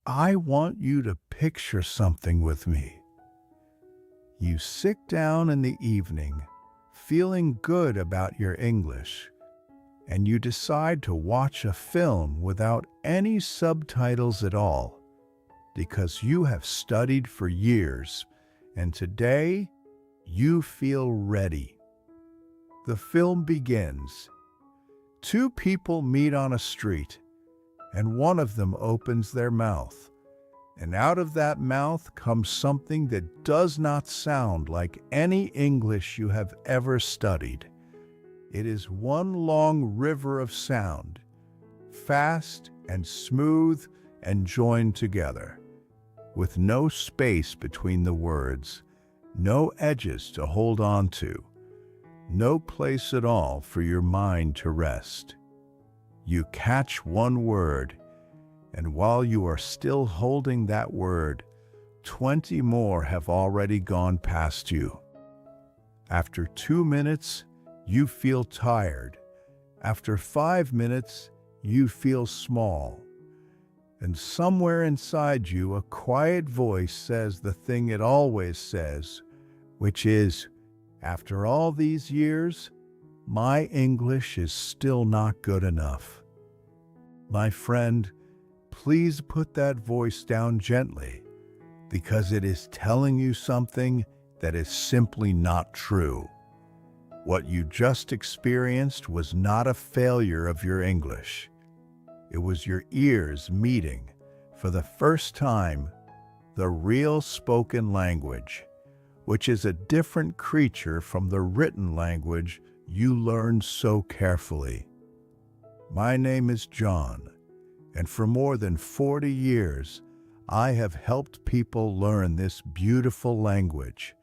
I want you to picture something with me. You sit down in the evening, feeling good about your English, and you decide to watch a film without any subtitles at all because you have studied for years and today you feel ready. The film begins. Two people meet on a street, and one of them opens their mouth. And out of that mouth comes something that does not sound like any English you have ever studied. It is one long river of sound, fast and smooth and joined together, with no space between the words, no edges to hold on to, no place at all for your mind to rest. You catch one word, and while you are still holding that word, 20 more have already gone past you. After 2 minutes, you feel tired. After 5 minutes, you feel small. And somewhere inside you, a quiet voice says the thing it always says, which is, after all these years, my English is still not good enough. My friend, please put that voice down gently, because it is telling you something that is simply not true. What you just experienced was not a failure of your English. It was your ears meeting, for the first time, the real spoken language, which is a different creature from the written language you learned so carefully. My name is John, and for more than 40 years, I have helped people learn this beautiful language.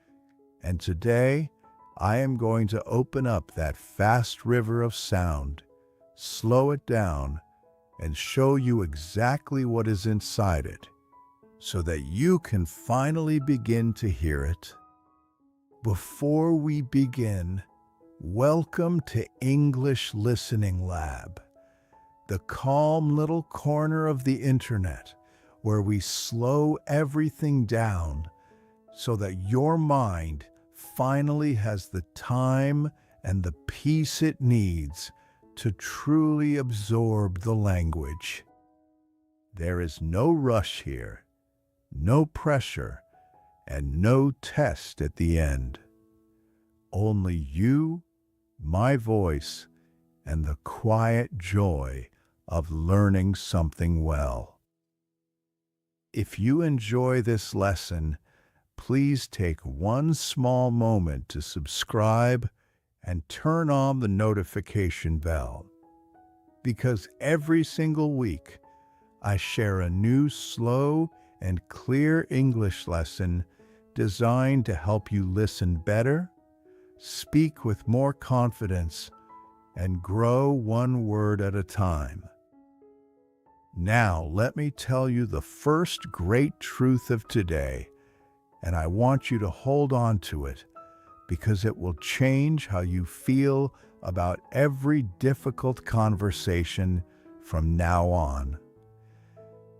And today, I am going to open up that fast river of sound, slow it down, and show you exactly what is inside it, so that you can finally begin to hear it. Before we begin, welcome to English Listening Lab, the calm little corner of the internet where we slow everything down so that your mind finally has the time and the peace it needs to truly absorb the language. There is no rush here, no pressure, and no test at the end. Only you, my voice, and the quiet joy of learning something well. If you enjoy this lesson, please take one small moment to subscribe and turn on the notification bell, because every single week I share a new slow and clear English lesson designed to help you listen better, speak with more confidence, and grow one word at a time. Now, let me tell you the first great truth of today, and I want you to hold on to it because it will change how you feel about every difficult conversation from now on.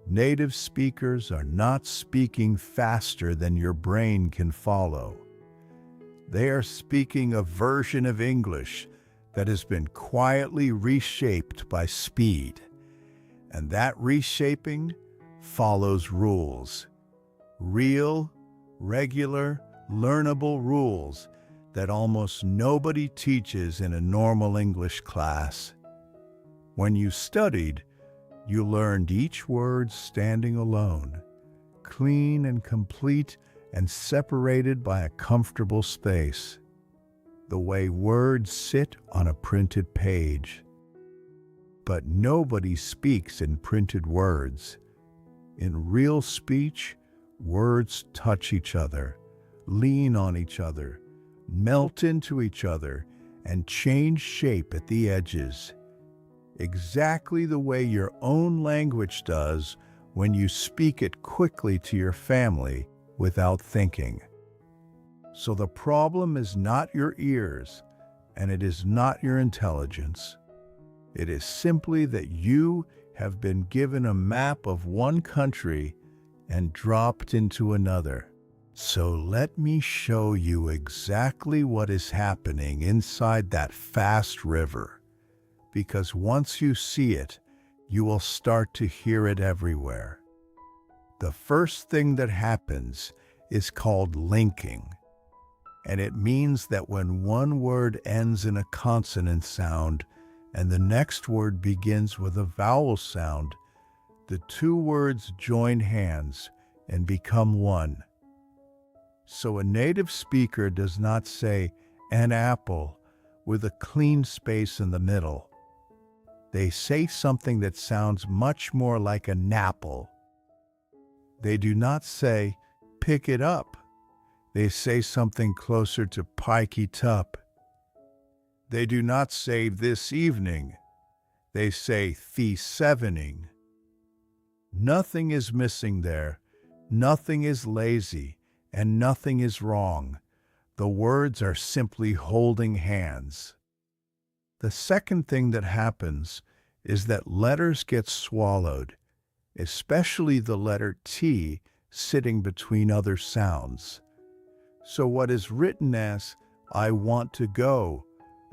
Native speakers are not speaking faster than your brain can follow. They are speaking a version of English that has been quietly reshaped by speed. And that reshaping follows rules. Real, regular, learnable rules that almost nobody teaches in a normal English class. When you studied, you learned each word standing alone, clean and complete and separated by a comfortable space, the way words sit on a printed page. But nobody speaks in printed words. In real speech, words touch each other, lean on each other, melt into each other, and change shape at the edges. Exactly the way your own language does when you speak it quickly to your family without thinking. So the problem is not your ears, and it is not your intelligence. It is simply that you have been given a map of one country and dropped into another. So let me show you exactly what is happening inside that fast river, because once you see it, you will start to hear it everywhere. The first thing that happens is called linking, and it means that when one word ends in a consonant sound and the next word begins with a vowel sound, the two words join hands and become one. So a native speaker does not say an apple with a clean space in the middle. They say something that sounds much more like a napple. They do not say pick it up. They say something closer to pike it up. They do not say this evening. They say this evening. Nothing is missing there. Nothing is lazy. And nothing is wrong. The words are simply holding hands. The second thing that happens is that letters get swallowed, especially the letter T sitting between other sounds. So what is written as I want to go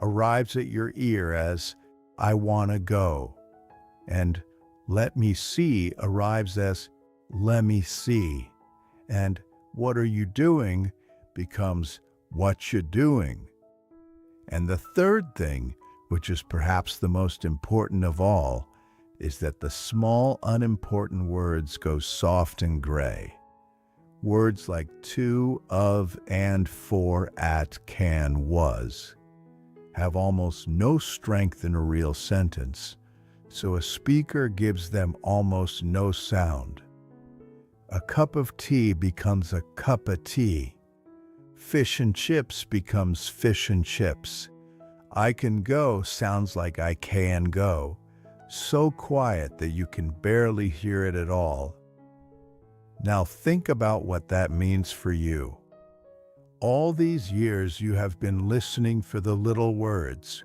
arrives at your ear as I want to go. And let me see arrives as let me see. And what are you doing becomes what you're doing. And the third thing, which is perhaps the most important of all, is that the small, unimportant words go soft and gray. Words like to, of, and, for, at, can, was have almost no strength in a real sentence, so a speaker gives them almost no sound. A cup of tea becomes a cup of tea. Fish and chips becomes fish and chips. I can go sounds like I can go, so quiet that you can barely hear it at all. Now think about what that means for you. All these years you have been listening for the little words,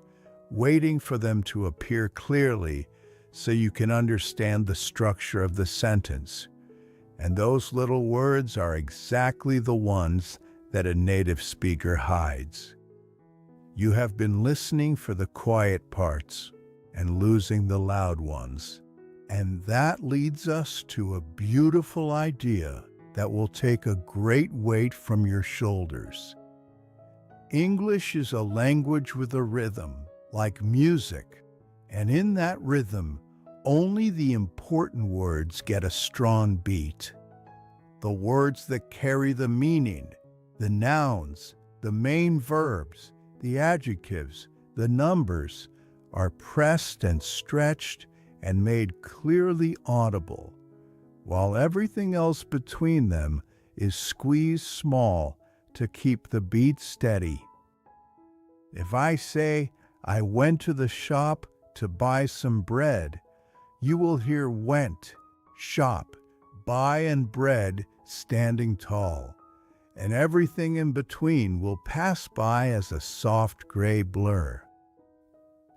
waiting for them to appear clearly so you can understand the structure of the sentence. And those little words are exactly the ones that a native speaker hides. You have been listening for the quiet parts and losing the loud ones. And that leads us to a beautiful idea that will take a great weight from your shoulders. English is a language with a rhythm, like music, and in that rhythm, only the important words get a strong beat. The words that carry the meaning, the nouns, the main verbs, the adjectives, the numbers, are pressed and stretched and made clearly audible, while everything else between them is squeezed small to keep the beat steady. If I say, I went to the shop to buy some bread, you will hear went, shop, buy, and bread standing tall, and everything in between will pass by as a soft gray blur.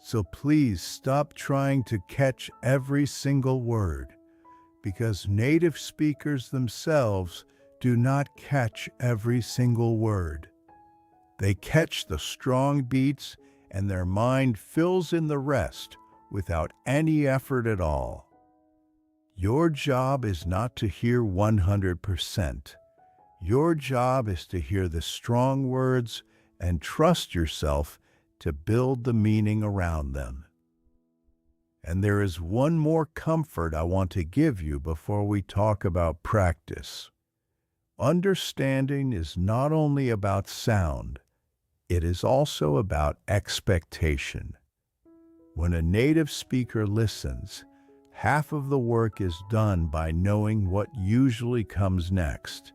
So please stop trying to catch every single word, because native speakers themselves do not catch every single word. They catch the strong beats, and their mind fills in the rest without any effort at all. Your job is not to hear 100%. Your job is to hear the strong words and trust yourself to build the meaning around them. And there is one more comfort I want to give you before we talk about practice. Understanding is not only about sound, it is also about expectation. When a native speaker listens, half of the work is done by knowing what usually comes next,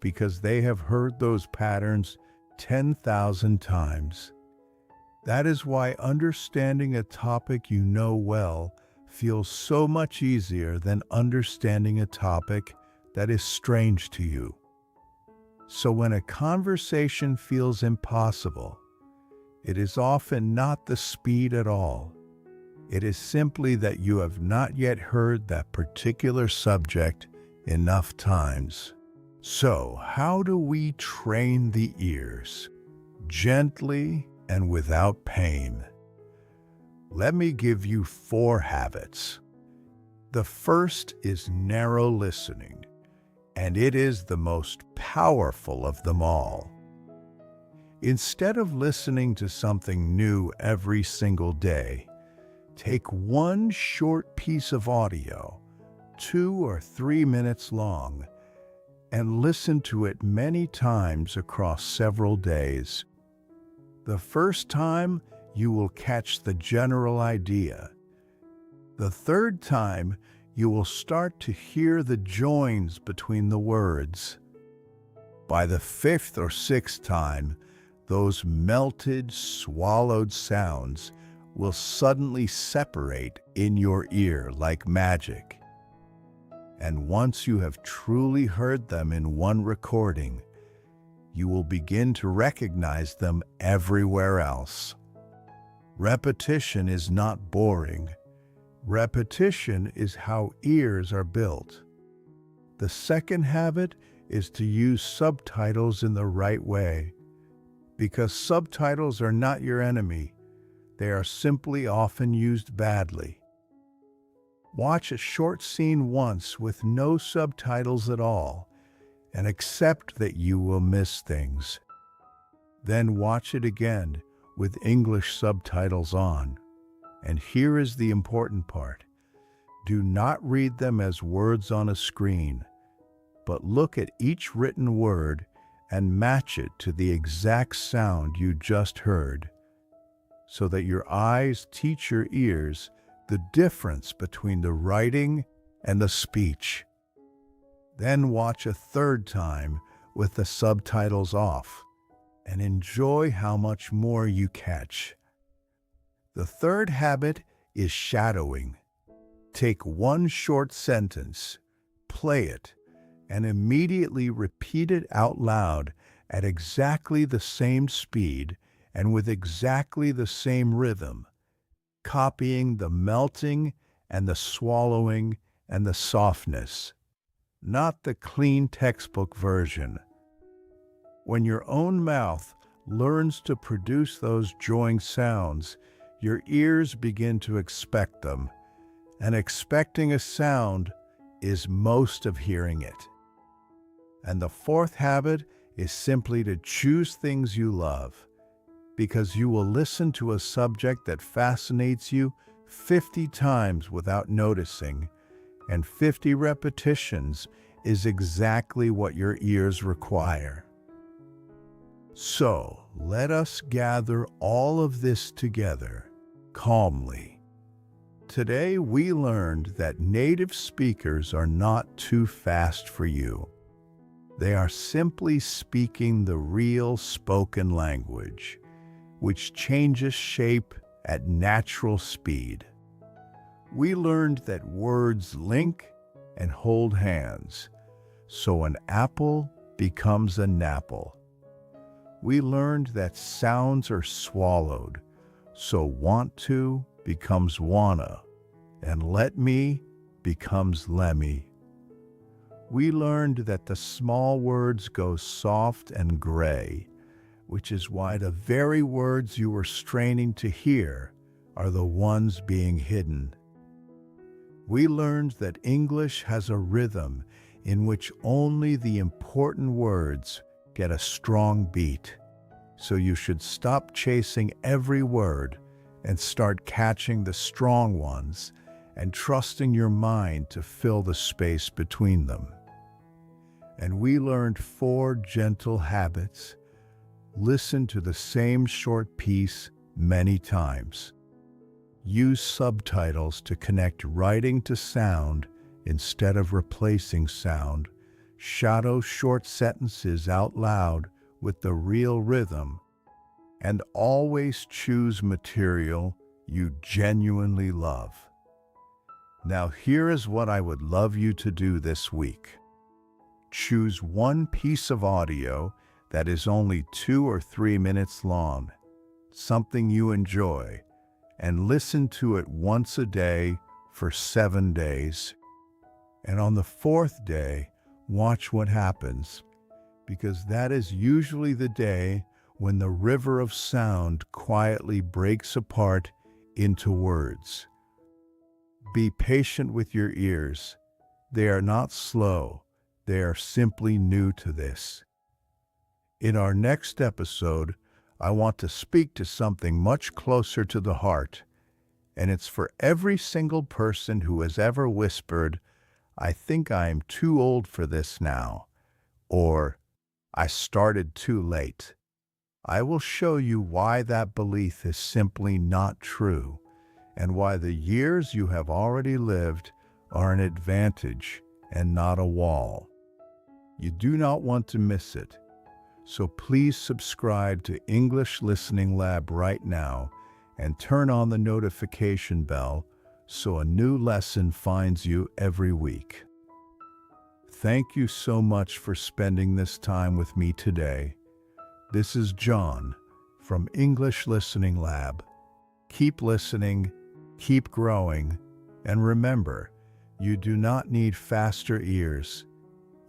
because they have heard those patterns 10,000 times. That is why understanding a topic you know well feels so much easier than understanding a topic that is strange to you. So when a conversation feels impossible, it is often not the speed at all. It is simply that you have not yet heard that particular subject enough times. So, how do we train the ears? Gently and without pain. Let me give you 4 habits. The first is narrow listening, and it is the most powerful of them all. Instead of listening to something new every single day, take one short piece of audio, 2 or 3 minutes long, and listen to it many times across several days. The first time, you will catch the general idea. The third time, you will start to hear the joins between the words. By the 5th or 6th time, those melted, swallowed sounds will suddenly separate in your ear like magic. And once you have truly heard them in one recording, you will begin to recognize them everywhere else. Repetition is not boring. Repetition is how ears are built. The second habit is to use subtitles in the right way, because subtitles are not your enemy. They are simply often used badly. Watch a short scene once with no subtitles at all and accept that you will miss things. Then watch it again with English subtitles on. And here is the important part. Do not read them as words on a screen, but look at each written word and match it to the exact sound you just heard, so that your eyes teach your ears the difference between the writing and the speech. Then watch a third time with the subtitles off and enjoy how much more you catch. The third habit is shadowing. Take one short sentence, play it, and immediately repeat it out loud at exactly the same speed and with exactly the same rhythm, copying the melting and the swallowing and the softness, not the clean textbook version. When your own mouth learns to produce those joining sounds, your ears begin to expect them, and expecting a sound is most of hearing it. And the fourth habit is simply to choose things you love, because you will listen to a subject that fascinates you 50 times without noticing, and 50 repetitions is exactly what your ears require. So, let us gather all of this together, calmly. Today we learned that native speakers are not too fast for you. They are simply speaking the real spoken language, which changes shape at natural speed. We learned that words link and hold hands, so an apple becomes a napple. We learned that sounds are swallowed, so want to becomes wanna, and let me becomes lemmy. We learned that the small words go soft and gray, which is why the very words you were straining to hear are the ones being hidden. We learned that English has a rhythm in which only the important words get a strong beat. So you should stop chasing every word and start catching the strong ones and trusting your mind to fill the space between them. And we learned 4 gentle habits. Listen to the same short piece many times. Use subtitles to connect writing to sound instead of replacing sound. Shadow short sentences out loud with the real rhythm, and always choose material you genuinely love. Now here is what I would love you to do this week. Choose one piece of audio that is only 2 or 3 minutes long, something you enjoy, and listen to it once a day for 7 days. And on the fourth day, watch what happens, because that is usually the day when the river of sound quietly breaks apart into words. Be patient with your ears. They are not slow. They are simply new to this. In our next episode, I want to speak to something much closer to the heart, and it's for every single person who has ever whispered, "I think I am too old for this now," or "I started too late." I will show you why that belief is simply not true, and why the years you have already lived are an advantage and not a wall. You do not want to miss it. So please subscribe to English Listening Lab right now and turn on the notification bell so a new lesson finds you every week. Thank you so much for spending this time with me today. This is John from English Listening Lab. Keep listening, keep growing, and remember, you do not need faster ears.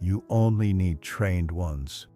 You only need trained ones.